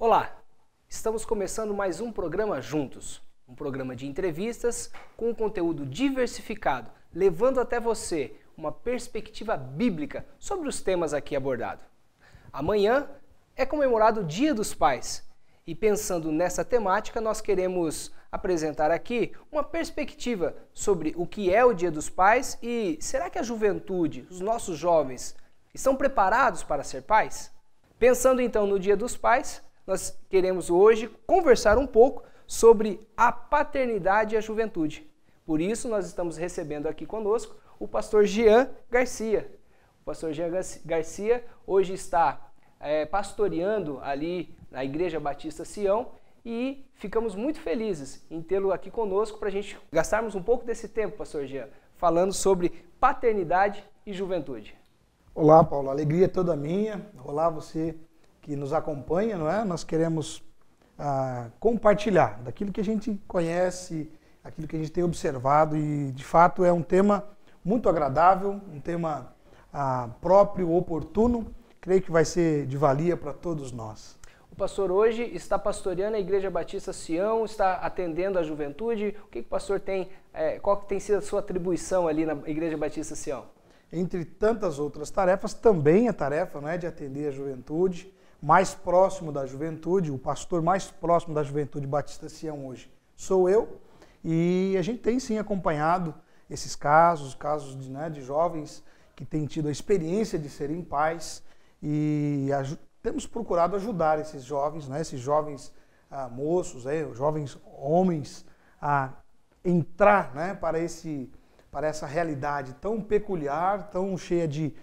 Olá, estamos começando mais um programa Juntos, um programa de entrevistas com um conteúdo diversificado, levando até você uma perspectiva bíblica sobre os temas aqui abordados. Amanhã é comemorado o Dia dos Pais e pensando nessa temática nós queremos apresentar aqui uma perspectiva sobre o que é o Dia dos Pais e será que a juventude, os nossos jovens, estão preparados para ser pais? Pensando então no Dia dos Pais, nós queremos hoje conversar um pouco sobre a paternidade e a juventude. Por isso nós estamos recebendo aqui conosco o pastor Jean Garcia. O pastor Jean Garcia hoje está pastoreando ali na Igreja Batista Sião e ficamos muito felizes em tê-lo aqui conosco para a gente gastarmos um pouco desse tempo, pastor Jean, falando sobre paternidade e juventude. Olá, Paulo, a alegria é toda minha. Olá, você que nos acompanha, não é? Nós queremos compartilhar daquilo que a gente conhece, aquilo que a gente tem observado e, de fato, é um tema muito agradável, um tema próprio, oportuno. Creio que vai ser de valia para todos nós. O pastor hoje está pastoreando a Igreja Batista Sião, está atendendo a juventude. O que o pastor tem, qual que tem sido a sua atribuição ali na Igreja Batista Sião? Entre tantas outras tarefas, também a tarefa, não é, de atender a juventude, mais próximo da juventude, o pastor mais próximo da juventude Batista Sião hoje sou eu, e a gente tem sim acompanhado esses casos de jovens que têm tido a experiência de serem pais e temos procurado ajudar esses jovens, né, esses jovens moços, jovens homens a entrar, né, para essa realidade tão peculiar, tão cheia de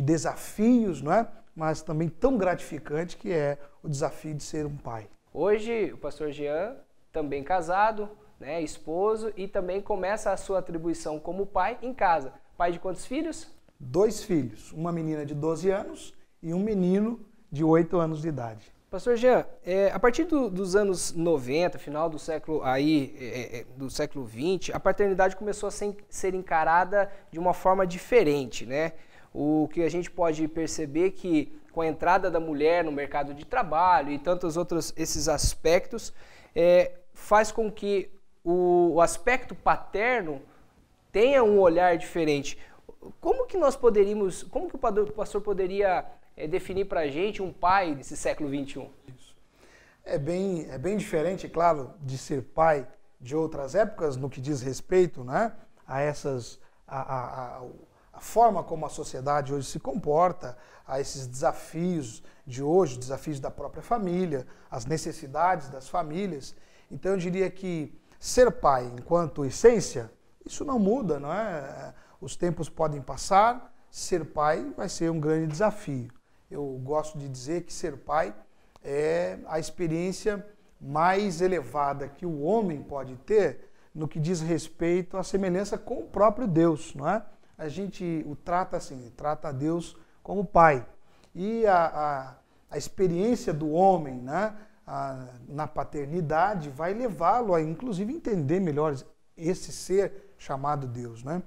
desafios, não é? Mas também tão gratificante que é o desafio de ser um pai. Hoje o pastor Jean, também casado, né, esposo, e também começa a sua atribuição como pai em casa. Pai de quantos filhos? 2 filhos, uma menina de 12 anos e um menino de 8 anos de idade. Pastor Jean, a partir dos anos 90, final do século do século 20, a paternidade começou a ser encarada de uma forma diferente, né? O que a gente pode perceber que com a entrada da mulher no mercado de trabalho e tantos outros esses aspectos, faz com que o aspecto paterno tenha um olhar diferente. Como que o pastor poderia definir para a gente um pai desse século XXI? Isso. É bem diferente, claro, de ser pai de outras épocas no que diz respeito, né, a forma como a sociedade hoje se comporta, a esses desafios de hoje, desafios da própria família, as necessidades das famílias. Então eu diria que ser pai enquanto essência, isso não muda, não é? Os tempos podem passar, ser pai vai ser um grande desafio. Eu gosto de dizer que ser pai é a experiência mais elevada que o homem pode ter no que diz respeito à semelhança com o próprio Deus, não é? A gente o trata assim, trata a Deus como pai. E a experiência do homem, né, na paternidade vai levá-lo a, inclusive, entender melhor esse ser chamado Deus, né?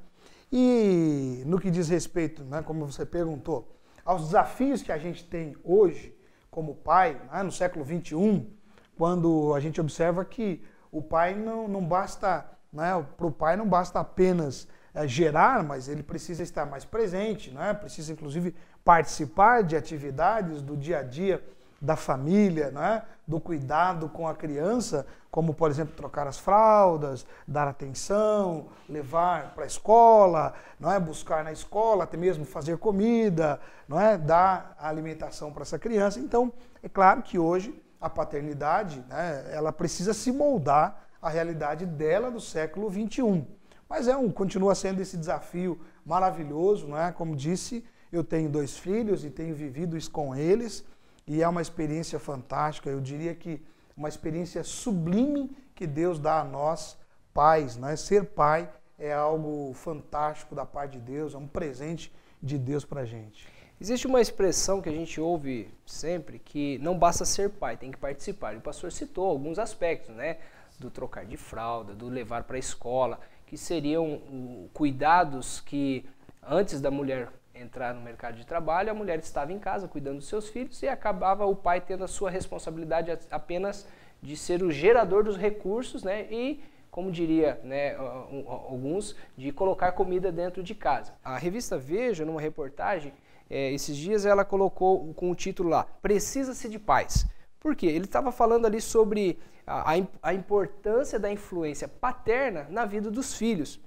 E no que diz respeito, né, como você perguntou, aos desafios que a gente tem hoje como pai, né, no século XXI, quando a gente observa que o pai não basta, né, para o pai não basta apenas gerar, mas ele precisa estar mais presente, né, precisa inclusive participar de atividades do dia a dia da família, né, do cuidado com a criança, como, por exemplo, trocar as fraldas, dar atenção, levar para a escola, não é, buscar na escola, até mesmo fazer comida, não é, dar alimentação para essa criança. Então, é claro que hoje a paternidade, né, ela precisa se moldar à realidade dela do século XXI. Mas continua sendo esse desafio maravilhoso, não é? Como disse, eu tenho 2 filhos e tenho vivido isso com eles, e é uma experiência fantástica, eu diria que uma experiência sublime que Deus dá a nós, pais, né? Ser pai é algo fantástico da parte de Deus, é um presente de Deus para a gente. Existe uma expressão que a gente ouve sempre, que não basta ser pai, tem que participar. E o pastor citou alguns aspectos, né? Do trocar de fralda, do levar para a escola, que seriam cuidados que antes da mulher entrar no mercado de trabalho, a mulher estava em casa cuidando dos seus filhos e acabava o pai tendo a sua responsabilidade apenas de ser o gerador dos recursos, né, e, como diria, né, alguns, de colocar comida dentro de casa. A revista Veja, numa reportagem, esses dias ela colocou com o título lá, Precisa-se de Pais. Por quê? Ele estava falando ali sobre a importância da influência paterna na vida dos filhos.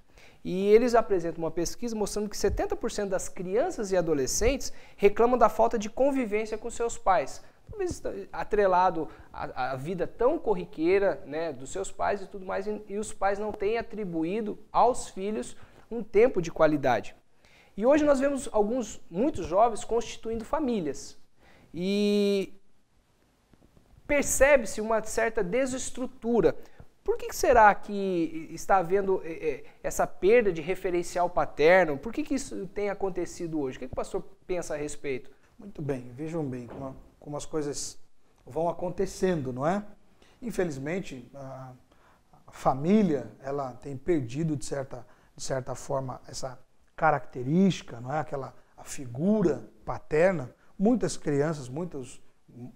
E eles apresentam uma pesquisa mostrando que 70% das crianças e adolescentes reclamam da falta de convivência com seus pais. Talvez atrelado à vida tão corriqueira, né, dos seus pais e tudo mais, e os pais não têm atribuído aos filhos um tempo de qualidade. E hoje nós vemos muitos jovens constituindo famílias. E percebe-se uma certa desestrutura. Por que será que está havendo essa perda de referencial paterno? Por que isso tem acontecido hoje? O que o pastor pensa a respeito? Muito bem, vejam bem como as coisas vão acontecendo, não é? Infelizmente, a família ela tem perdido, de certa forma, essa característica, não é? A figura paterna. Muitas crianças, muitos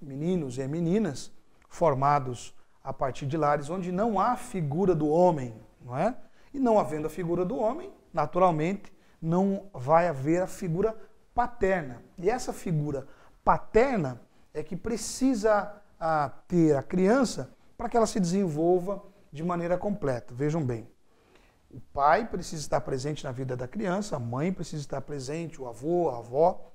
meninos e meninas formados a partir de lares onde não há figura do homem, não é? E não havendo a figura do homem, naturalmente, não vai haver a figura paterna. E essa figura paterna é que precisa ter a criança para que ela se desenvolva de maneira completa. Vejam bem, o pai precisa estar presente na vida da criança, a mãe precisa estar presente, o avô, a avó.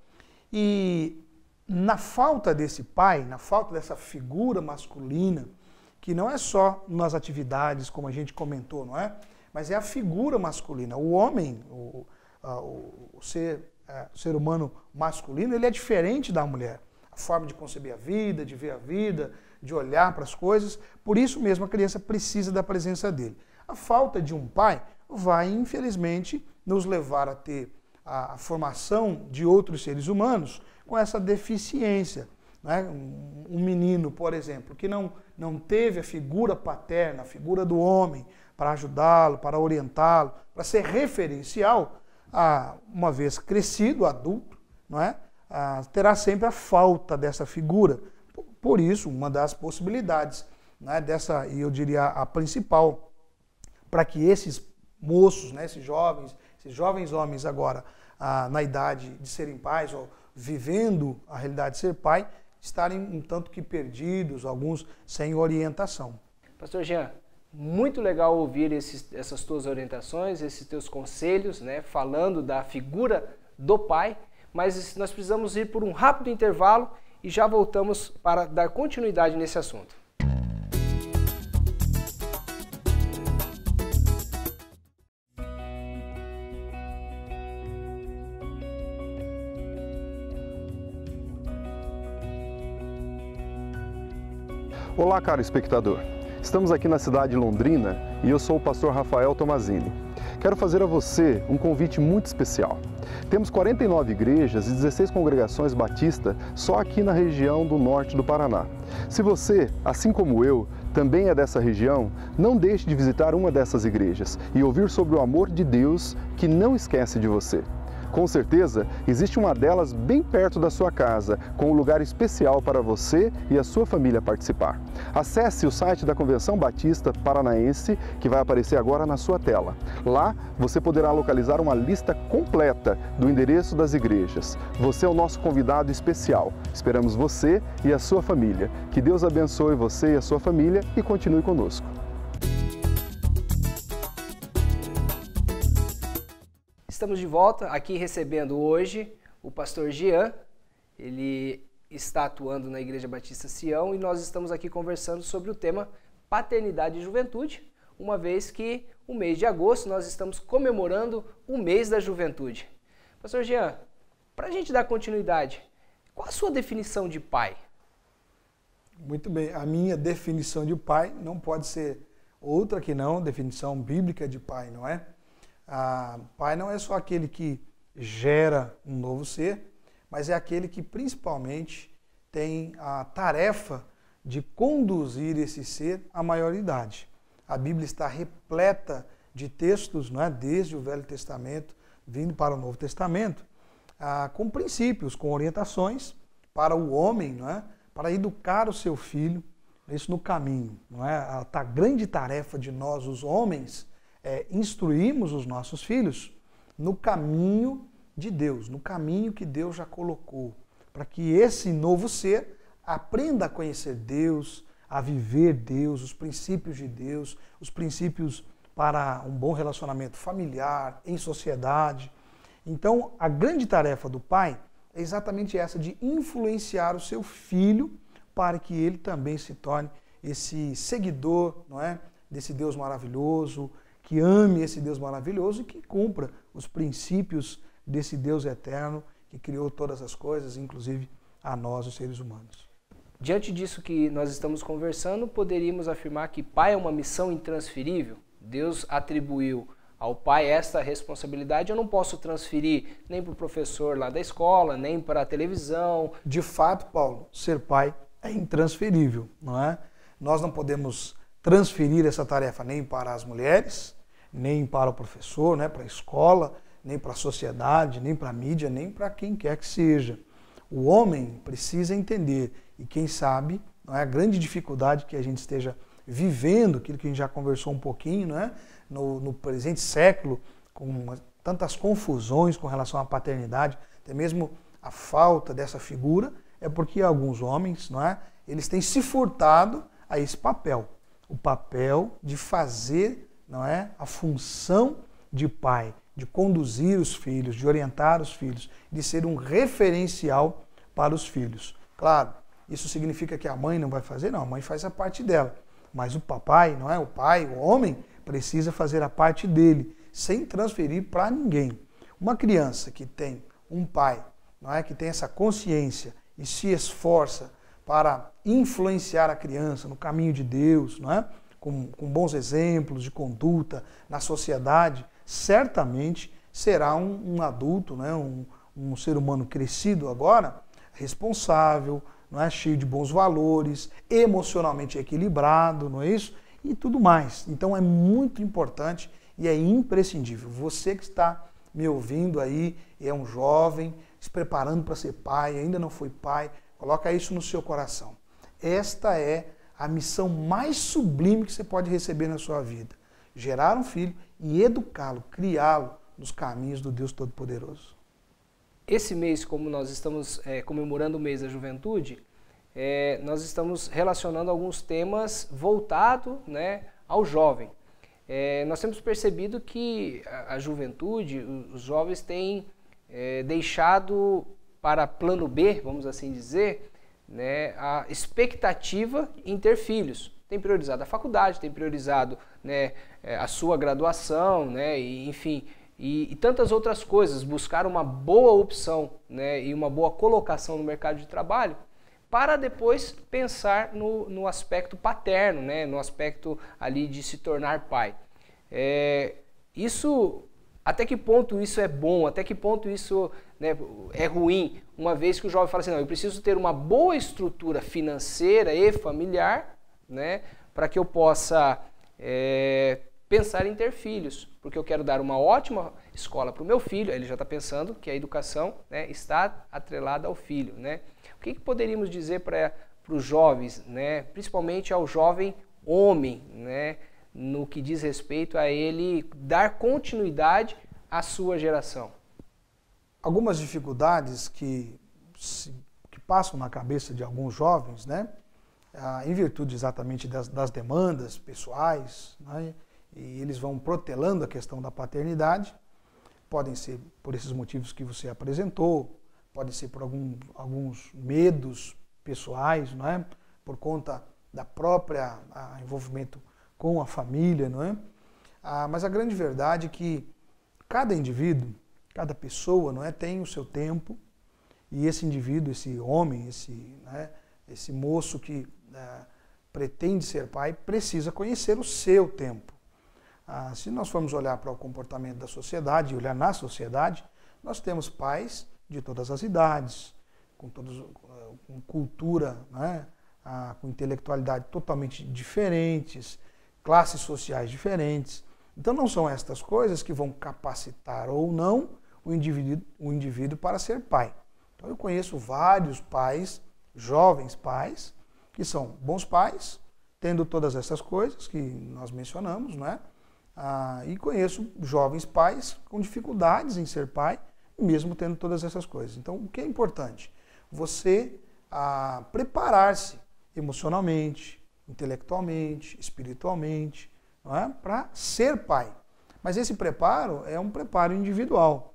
E na falta desse pai, na falta dessa figura masculina, que não é só nas atividades, como a gente comentou, não é? Mas é a figura masculina. O homem, o ser humano masculino, ele é diferente da mulher. A forma de conceber a vida, de ver a vida, de olhar para as coisas. Por isso mesmo a criança precisa da presença dele. A falta de um pai vai, infelizmente, nos levar a ter a formação de outros seres humanos com essa deficiência. Né? Um menino, por exemplo, que não teve a figura paterna, a figura do homem para ajudá-lo, para orientá-lo, para ser referencial, uma vez crescido, adulto, não é? Terá sempre a falta dessa figura. Por isso, uma das possibilidades, né, e eu diria a principal, para que esses moços, né, esses jovens homens agora, na idade de serem pais, ou vivendo a realidade de ser pai, estarem um tanto que perdidos, alguns sem orientação. Pastor Jean, muito legal ouvir essas tuas orientações, esses teus conselhos, né, falando da figura do pai, mas nós precisamos ir por um rápido intervalo e já voltamos para dar continuidade nesse assunto. Olá, caro espectador. Estamos aqui na cidade de Londrina e eu sou o pastor Rafael Tomazini. Quero fazer a você um convite muito especial. Temos 49 igrejas e 16 congregações batistas só aqui na região do norte do Paraná. Se você, assim como eu, também é dessa região, não deixe de visitar uma dessas igrejas e ouvir sobre o amor de Deus que não esquece de você. Com certeza, existe uma delas bem perto da sua casa, com um lugar especial para você e a sua família participar. Acesse o site da Convenção Batista Paranaense, que vai aparecer agora na sua tela. Lá, você poderá localizar uma lista completa do endereço das igrejas. Você é o nosso convidado especial. Esperamos você e a sua família. Que Deus abençoe você e a sua família e continue conosco. Estamos de volta aqui recebendo hoje o pastor Jean. Ele está atuando na Igreja Batista Sião e nós estamos aqui conversando sobre o tema paternidade e juventude, uma vez que o mês de agosto nós estamos comemorando o mês da juventude. Pastor Jean, para a gente dar continuidade, qual a sua definição de pai? Muito bem, a minha definição de pai não pode ser outra que não definição bíblica de pai, não é? Pai não é só aquele que gera um novo ser, mas é aquele que principalmente tem a tarefa de conduzir esse ser à maioridade. A Bíblia está repleta de textos, não é? Desde o Velho Testamento, vindo para o Novo Testamento, com princípios, com orientações para o homem, não é? Para educar o seu filho, isso no caminho. Não é? A grande tarefa de nós, os homens, é instruirmos os nossos filhos no caminho de Deus, no caminho que Deus já colocou, para que esse novo ser aprenda a conhecer Deus, a viver Deus, os princípios de Deus, os princípios para um bom relacionamento familiar, em sociedade. Então, a grande tarefa do pai é exatamente essa, de influenciar o seu filho para que ele também se torne esse seguidor, não é, desse Deus maravilhoso, que ame esse Deus maravilhoso e que cumpra os princípios desse Deus eterno que criou todas as coisas, inclusive a nós, os seres humanos. Diante disso que nós estamos conversando, poderíamos afirmar que pai é uma missão intransferível? Deus atribuiu ao pai esta responsabilidade, eu não posso transferir nem para o professor lá da escola, nem para a televisão. De fato, Paulo, ser pai é intransferível, não é? Nós não podemos transferir essa tarefa nem para as mulheres, nem para o professor, né, para a escola, nem para a sociedade, nem para a mídia, nem para quem quer que seja. O homem precisa entender, e quem sabe, não é, a grande dificuldade que a gente esteja vivendo, aquilo que a gente já conversou um pouquinho, né, no presente século, com tantas confusões com relação à paternidade, até mesmo a falta dessa figura, é porque alguns homens, não é, eles têm se furtado a esse papel, o papel de fazer, não é, a função de pai, de conduzir os filhos, de orientar os filhos, de ser um referencial para os filhos. Claro, isso significa que a mãe não vai fazer? Não, a mãe faz a parte dela. Mas o papai, não é? O pai, o homem, precisa fazer a parte dele, sem transferir para ninguém. Uma criança que tem um pai, não é, que tem essa consciência e se esforça para influenciar a criança no caminho de Deus, não é? Com bons exemplos de conduta na sociedade, certamente será um adulto, né? um ser humano crescido agora, responsável, não é? Cheio de bons valores, emocionalmente equilibrado, não é isso? E tudo mais. Então é muito importante e é imprescindível. Você que está me ouvindo aí, é um jovem, se preparando para ser pai, ainda não foi pai, coloca isso no seu coração. Esta é a missão mais sublime que você pode receber na sua vida. Gerar um filho e educá-lo, criá-lo nos caminhos do Deus Todo-Poderoso. Esse mês, como nós estamos comemorando o mês da juventude, nós estamos relacionando alguns temas voltados, né, ao jovem. Nós temos percebido que a juventude, os jovens têm deixado para plano B, vamos assim dizer, né, a expectativa em ter filhos. Tem priorizado a faculdade, tem priorizado, né, a sua graduação, né, e, enfim, e tantas outras coisas, buscar uma boa opção, né, e uma boa colocação no mercado de trabalho, para depois pensar no aspecto paterno, né, no aspecto ali de se tornar pai. Até que ponto isso é bom, até que ponto isso, né, é ruim, uma vez que o jovem fala assim, não, eu preciso ter uma boa estrutura financeira e familiar, né, para que eu possa pensar em ter filhos, porque eu quero dar uma ótima escola para o meu filho. Ele já está pensando que a educação, né, está atrelada ao filho, né? O que poderíamos dizer para os jovens, né, principalmente ao jovem homem, né, no que diz respeito a ele dar continuidade à sua geração? Algumas dificuldades que passam na cabeça de alguns jovens, né, em virtude exatamente das demandas pessoais, né, e eles vão protelando a questão da paternidade, podem ser por esses motivos que você apresentou, podem ser por alguns medos pessoais, não é? Por conta da própria envolvimento com a família, não é? Mas a grande verdade é que cada indivíduo, cada pessoa, não é, tem o seu tempo, e esse indivíduo, esse homem, esse moço que pretende ser pai, precisa conhecer o seu tempo. Se nós formos olhar para o comportamento da sociedade, olhar na sociedade, nós temos pais de todas as idades, com cultura, né, com intelectualidade totalmente diferentes, classes sociais diferentes. Então não são estas coisas que vão capacitar ou não o indivíduo para ser pai. Então eu conheço vários pais, jovens pais, que são bons pais, tendo todas essas coisas que nós mencionamos, né? E conheço jovens pais com dificuldades em ser pai, mesmo tendo todas essas coisas. Então, o que é importante? Você preparar-se emocionalmente, intelectualmente, espiritualmente, não é? Para ser pai. Mas esse preparo é um preparo individual.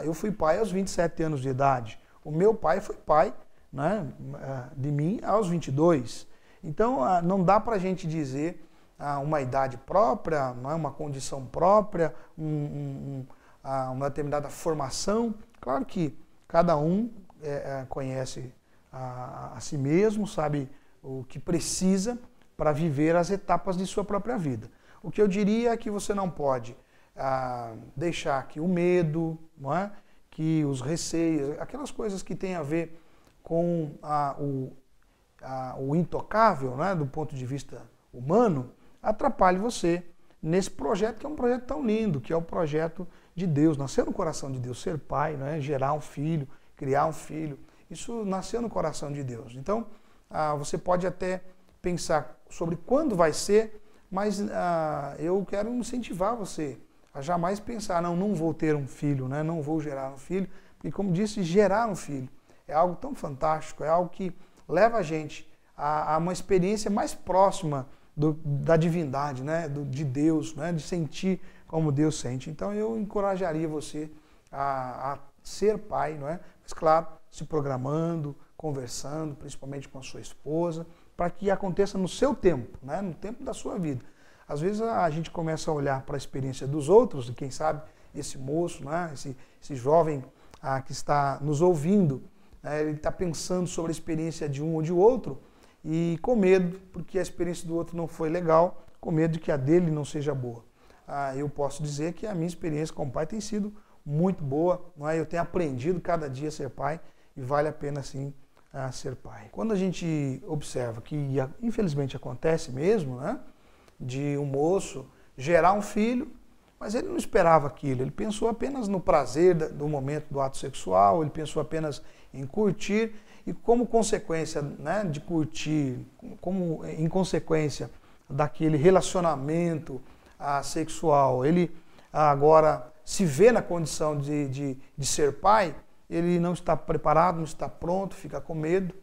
Eu fui pai aos 27 anos de idade. O meu pai foi pai, né, de mim aos 22. Então, não dá para a gente dizer uma idade própria, não é? Uma condição própria, uma determinada formação. Claro que cada um conhece a si mesmo, sabe o que precisa para viver as etapas de sua própria vida. O que eu diria é que você não pode deixar que o medo, não é? Que os receios, aquelas coisas que têm a ver com o intocável, né, do ponto de vista humano, atrapalhe você nesse projeto, que é um projeto tão lindo, que é o projeto de Deus, nascer no coração de Deus, ser pai, né, gerar um filho, criar um filho, isso nasceu no coração de Deus. Então, você pode até pensar sobre quando vai ser, mas eu quero incentivar você a jamais pensar, não vou ter um filho, né, não vou gerar um filho, porque como disse, gerar um filho é algo tão fantástico, é algo que leva a gente a uma experiência mais próxima da divindade, né? De Deus, né? De sentir como Deus sente. Então eu encorajaria você a ser pai, não é? Mas claro, se programando, conversando, principalmente com a sua esposa, para que aconteça no seu tempo, né? No tempo da sua vida. Às vezes a gente começa a olhar para a experiência dos outros, e quem sabe esse moço, né? esse jovem que está nos ouvindo, ele está pensando sobre a experiência de um ou de outro e com medo, porque a experiência do outro não foi legal, com medo de que a dele não seja boa. Eu posso dizer que a minha experiência como pai tem sido muito boa, não é? Eu tenho aprendido cada dia a ser pai e vale a pena sim ser pai. Quando a gente observa que infelizmente acontece mesmo, né, de um moço gerar um filho, mas ele não esperava aquilo, ele pensou apenas no prazer do momento do ato sexual, ele pensou apenas em curtir, e como consequência, né, de curtir, como em consequência daquele relacionamento sexual, ele agora se vê na condição de ser pai, ele não está preparado, não está pronto, fica com medo.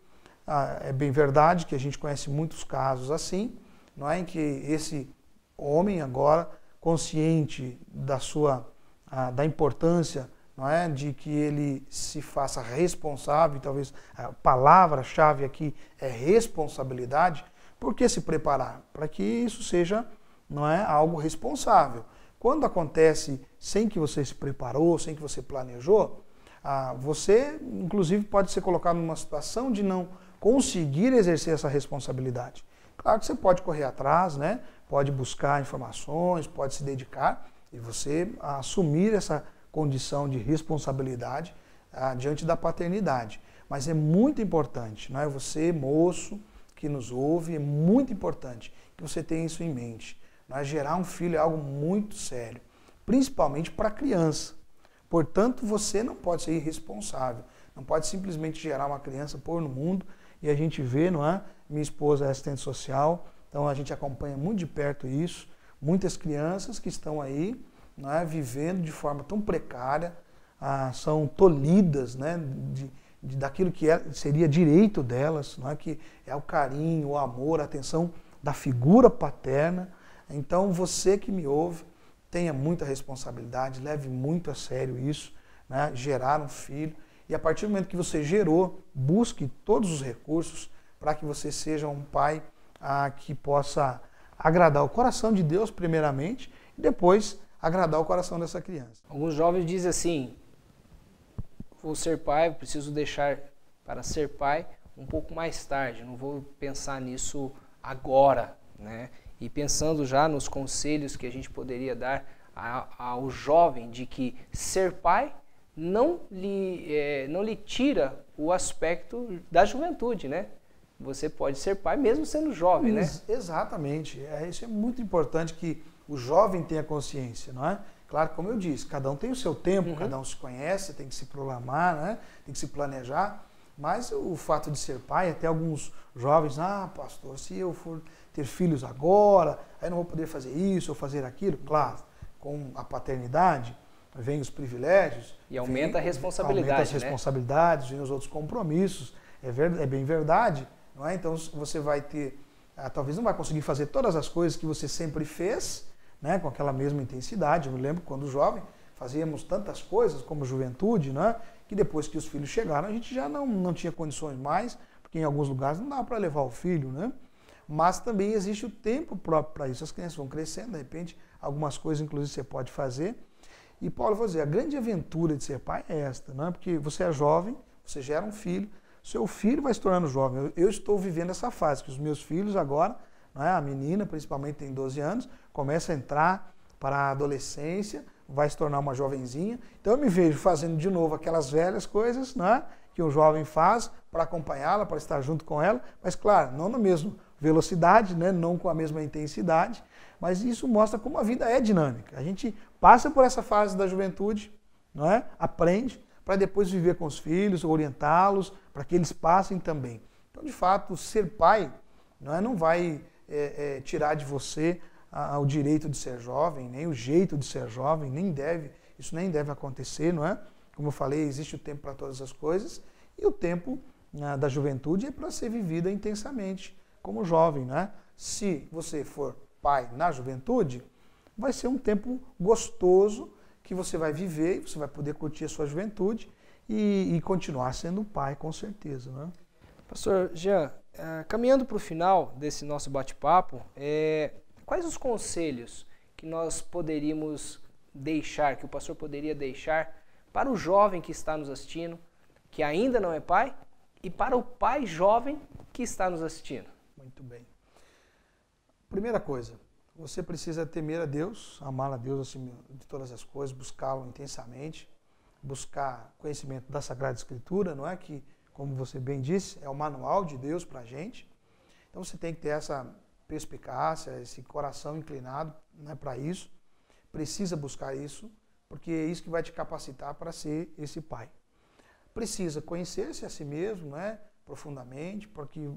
É bem verdade que a gente conhece muitos casos assim, não é, em que esse homem agora, consciente da importância, não é, de que ele se faça responsável, talvez a palavra-chave aqui é responsabilidade. Por que se preparar? Para que isso seja, não é, algo responsável. Quando acontece sem que você se preparou, sem que você planejou, você, inclusive, pode ser colocado numa situação de não conseguir exercer essa responsabilidade. Claro que você pode correr atrás, né? Pode buscar informações, pode se dedicar e você assumir essa condição de responsabilidade diante da paternidade. Mas é muito importante, não é? Você, moço, que nos ouve, é muito importante que você tenha isso em mente. Não é? Gerar um filho é algo muito sério, principalmente para a criança. Portanto, você não pode ser irresponsável, não pode simplesmente gerar uma criança, pôr no mundo, e a gente vê, não é? Minha esposa é assistente social, então a gente acompanha muito de perto isso, muitas crianças que estão aí, não é, vivendo de forma tão precária, são tolhidas, né, daquilo que seria direito delas, não é, que é o carinho, o amor, a atenção da figura paterna. Então você que me ouve, tenha muita responsabilidade, leve muito a sério isso, né, gerar um filho, e a partir do momento que você gerou, busque todos os recursos para que você seja um pai que possa agradar o coração de Deus primeiramente, e depois agradar o coração dessa criança. Alguns jovens dizem assim, vou ser pai, preciso deixar para ser pai um pouco mais tarde, não vou pensar nisso agora, né? E pensando já nos conselhos que a gente poderia dar ao jovem de que ser pai não lhe tira o aspecto da juventude, né? Você pode ser pai mesmo sendo jovem, né? Exatamente. Isso é muito importante que o jovem tenha consciência, não é? Claro, como eu disse, cada um tem o seu tempo, cada um se conhece, tem que se programar, né? Tem que se planejar, mas o fato de ser pai, até alguns jovens, pastor, se eu for ter filhos agora, aí não vou poder fazer isso ou fazer aquilo. Claro, com a paternidade vem os privilégios. E aumenta a responsabilidade, aumenta as responsabilidades, vem os outros compromissos, é bem verdade, não é? Então você vai ter, talvez não vai conseguir fazer todas as coisas que você sempre fez, né, com aquela mesma intensidade. Eu me lembro quando jovem, fazíamos tantas coisas como juventude, né, que depois que os filhos chegaram, a gente já não tinha condições mais, porque em alguns lugares não dava para levar o filho, né? Mas também existe o tempo próprio para isso. As crianças vão crescendo, de repente, algumas coisas, inclusive, você pode fazer. E, Paulo, vou dizer, a grande aventura de ser pai é esta, não é? Porque você é jovem, você gera um filho, seu filho vai se tornando jovem. Eu estou vivendo essa fase, que os meus filhos agora, não é? A menina, principalmente, tem 12 anos, começa a entrar para a adolescência, vai se tornar uma jovenzinha. Então eu me vejo fazendo de novo aquelas velhas coisas, né, que um jovem faz para acompanhá-la, para estar junto com ela, mas claro, não na mesma velocidade, né, não com a mesma intensidade, mas isso mostra como a vida é dinâmica. A gente passa por essa fase da juventude, não é? Aprende, para depois viver com os filhos, orientá-los, para que eles passem também. Então, de fato, ser pai não vai tirar de você o direito de ser jovem, nem o jeito de ser jovem, isso nem deve acontecer, não é? Como eu falei, existe o tempo para todas as coisas, e o tempo da juventude é para ser vivida intensamente como jovem, né? Se você for pai na juventude, vai ser um tempo gostoso que você vai viver, você vai poder curtir a sua juventude e continuar sendo pai, com certeza, né? Pastor Jean, caminhando para o final desse nosso bate-papo, quais os conselhos que nós poderíamos deixar, que o pastor poderia deixar para o jovem que está nos assistindo, que ainda não é pai, e para o pai jovem que está nos assistindo? Muito bem. Primeira coisa, você precisa temer a Deus, amar a Deus acima de todas as coisas, buscá-lo intensamente, buscar conhecimento da Sagrada Escritura, não é? Que, como você bem disse, é o manual de Deus para a gente. Então você tem que ter essa perspicácia, esse coração inclinado, né, para isso. Precisa buscar isso, porque é isso que vai te capacitar para ser esse pai. Precisa conhecer-se a si mesmo, né, profundamente, para que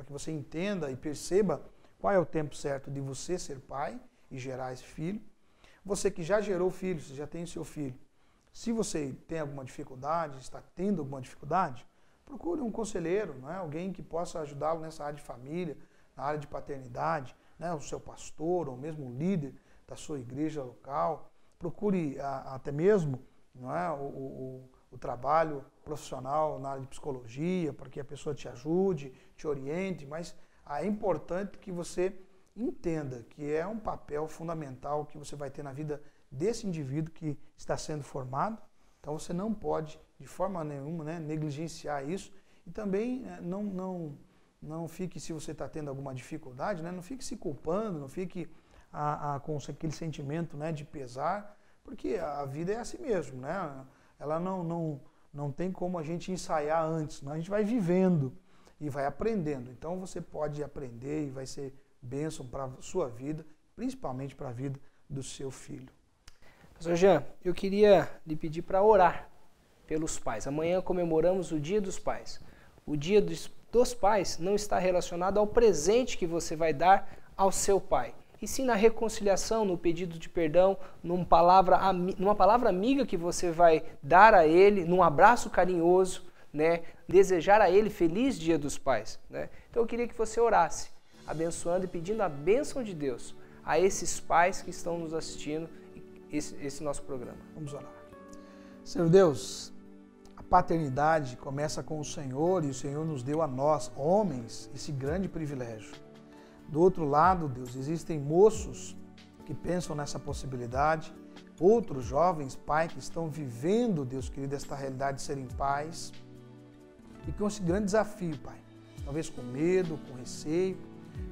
você entenda e perceba qual é o tempo certo de você ser pai e gerar esse filho. Você que já gerou filho, você já tem seu filho. Se você tem alguma dificuldade, está tendo alguma dificuldade, procure um conselheiro, né, alguém que possa ajudá-lo nessa área de família, na área de paternidade, né, o seu pastor ou mesmo o líder da sua igreja local. Procure até mesmo, não é, o trabalho profissional na área de psicologia, para que a pessoa te ajude, te oriente, mas é importante que você entenda que é um papel fundamental que você vai ter na vida desse indivíduo que está sendo formado. Então você não pode, de forma nenhuma, né, negligenciar isso. E também não fique, se você está tendo alguma dificuldade, né, não fique se culpando, não fique com aquele sentimento, né, de pesar, porque a vida é assim mesmo, né? Ela não tem como a gente ensaiar antes, né? A gente vai vivendo e vai aprendendo. Então você pode aprender e vai ser bênção para a sua vida, principalmente para a vida do seu filho. Pastor Jean, eu queria lhe pedir para orar pelos pais. Amanhã comemoramos o Dia dos Pais. O Dia dos Pais não está relacionado ao presente que você vai dar ao seu pai, e sim na reconciliação, no pedido de perdão, numa palavra amiga que você vai dar a ele, num abraço carinhoso, né? Desejar a ele feliz Dia dos Pais, né? Então eu queria que você orasse, abençoando e pedindo a bênção de Deus a esses pais que estão nos assistindo esse nosso programa. Vamos orar. Senhor Deus, a paternidade começa com o Senhor, e o Senhor nos deu a nós, homens, esse grande privilégio. Do outro lado, Deus, existem moços que pensam nessa possibilidade, outros jovens, pai, que estão vivendo, Deus querido, esta realidade de serem pais, e com esse grande desafio, Pai, talvez com medo, com receio,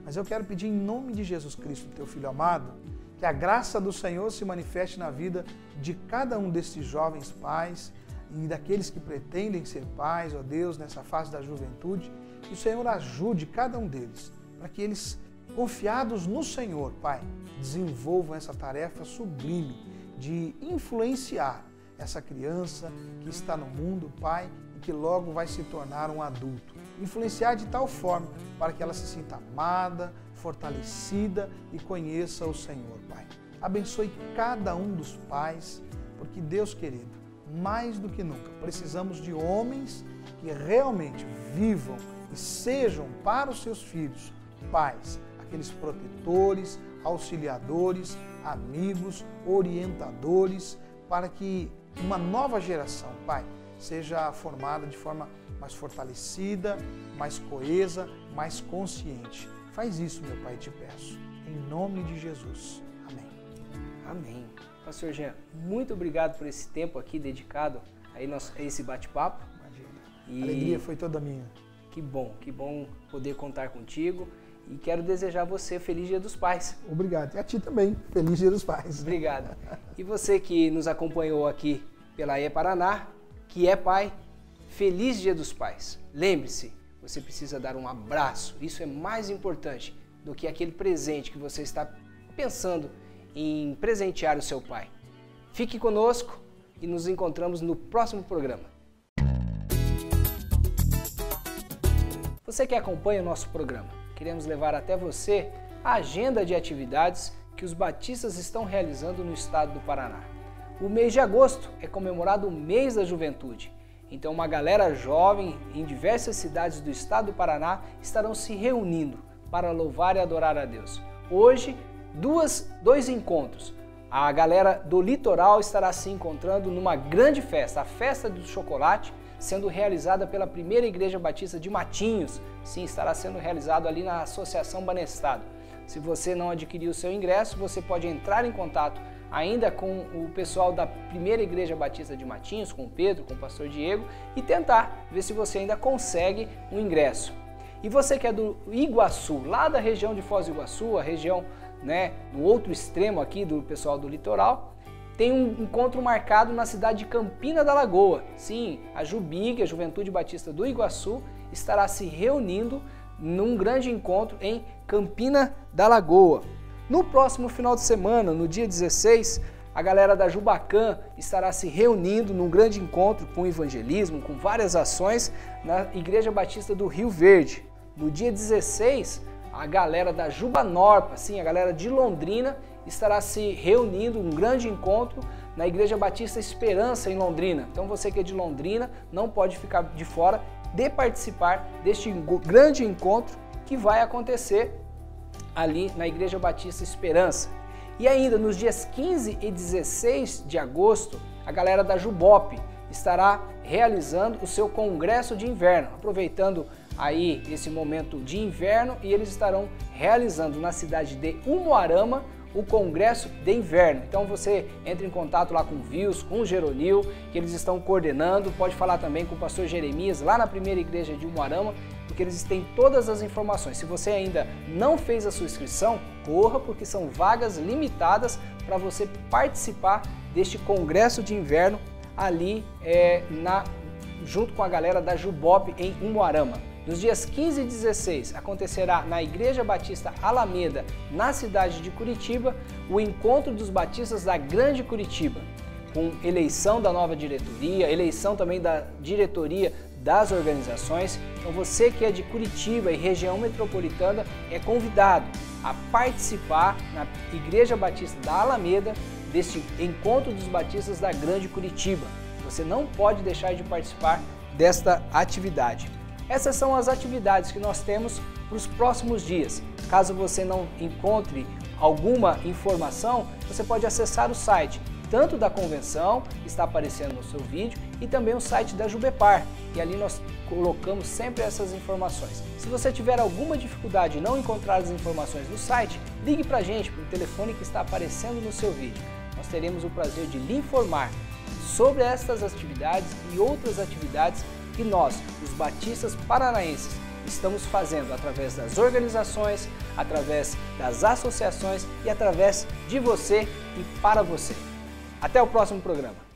mas eu quero pedir em nome de Jesus Cristo, teu Filho amado, que a graça do Senhor se manifeste na vida de cada um desses jovens pais e daqueles que pretendem ser pais, ó Deus, nessa fase da juventude, que o Senhor ajude cada um deles, para que eles confiados no Senhor, Pai, desenvolvam essa tarefa sublime de influenciar essa criança que está no mundo, Pai, e que logo vai se tornar um adulto. Influenciar de tal forma para que ela se sinta amada, fortalecida e conheça o Senhor, Pai. Abençoe cada um dos pais, porque, Deus querido, mais do que nunca, precisamos de homens que realmente vivam e sejam para os seus filhos pais, aqueles protetores, auxiliadores, amigos, orientadores, para que uma nova geração, Pai, seja formada de forma mais fortalecida, mais coesa, mais consciente. Faz isso, meu Pai, te peço, em nome de Jesus. Amém. Amém. Pastor Jean, muito obrigado por esse tempo aqui dedicado a esse bate-papo. Imagina. A alegria foi toda minha. Que bom poder contar contigo. E quero desejar a você Feliz Dia dos Pais. Obrigado. E a ti também. Feliz Dia dos Pais. Obrigado. E você que nos acompanhou aqui pela E-Paraná, que é pai, Feliz Dia dos Pais. Lembre-se, você precisa dar um abraço. Isso é mais importante do que aquele presente que você está pensando em presentear o seu pai. Fique conosco e nos encontramos no próximo programa. Você que acompanha o nosso programa, queremos levar até você a agenda de atividades que os batistas estão realizando no estado do Paraná. O mês de agosto é comemorado o mês da juventude. Então uma galera jovem em diversas cidades do estado do Paraná estarão se reunindo para louvar e adorar a Deus. Hoje, dois encontros. A galera do litoral estará se encontrando numa grande festa, a Festa do Chocolate, sendo realizada pela Primeira Igreja Batista de Matinhos. Sim, estará sendo realizado ali na Associação Banestado. Se você não adquiriu o seu ingresso, você pode entrar em contato ainda com o pessoal da Primeira Igreja Batista de Matinhos, com o Pedro, com o pastor Diego, e tentar ver se você ainda consegue um ingresso. E você que é do Iguaçu, lá da região de Foz do Iguaçu, a região, do outro extremo aqui do pessoal do litoral, tem um encontro marcado na cidade de Campina da Lagoa. Sim, a Jubig, a Juventude Batista do Iguaçu, estará se reunindo num grande encontro em Campina da Lagoa. No próximo final de semana, no dia 16, a galera da Jubacan estará se reunindo num grande encontro com evangelismo, com várias ações na Igreja Batista do Rio Verde. No dia 16, a galera da Jubanorpa, sim, a galera de Londrina, estará se reunindo num grande encontro na Igreja Batista Esperança em Londrina. Então você que é de Londrina não pode ficar de fora de participar deste grande encontro que vai acontecer ali na Igreja Batista Esperança. E ainda nos dias 15 e 16 de agosto, a galera da Jubop estará realizando o seu congresso de inverno, aproveitando aí esse momento de inverno, e eles estarão realizando na cidade de Umuarama o congresso de inverno. Então você entra em contato lá com o Vils, com o Geronil, que eles estão coordenando, pode falar também com o pastor Jeremias lá na Primeira Igreja de Umuarama, porque eles têm todas as informações. Se você ainda não fez a sua inscrição, corra, porque são vagas limitadas para você participar deste congresso de inverno ali junto com a galera da Jubop em Umuarama. Nos dias 15 e 16 acontecerá na Igreja Batista Alameda, na cidade de Curitiba, o Encontro dos Batistas da Grande Curitiba, com eleição da nova diretoria, eleição também da diretoria das organizações. Então você que é de Curitiba e região metropolitana é convidado a participar na Igreja Batista da Alameda deste Encontro dos Batistas da Grande Curitiba. Você não pode deixar de participar desta atividade. Essas são as atividades que nós temos para os próximos dias. Caso você não encontre alguma informação, você pode acessar o site tanto da convenção, que está aparecendo no seu vídeo, e também o site da Jubepar, e ali nós colocamos sempre essas informações. Se você tiver alguma dificuldade em não encontrar as informações no site, ligue para a gente pelo telefone que está aparecendo no seu vídeo. Nós teremos o prazer de lhe informar sobre estas atividades e outras atividades que nós, os batistas paranaenses, estamos fazendo através das organizações, através das associações e através de você e para você. Até o próximo programa.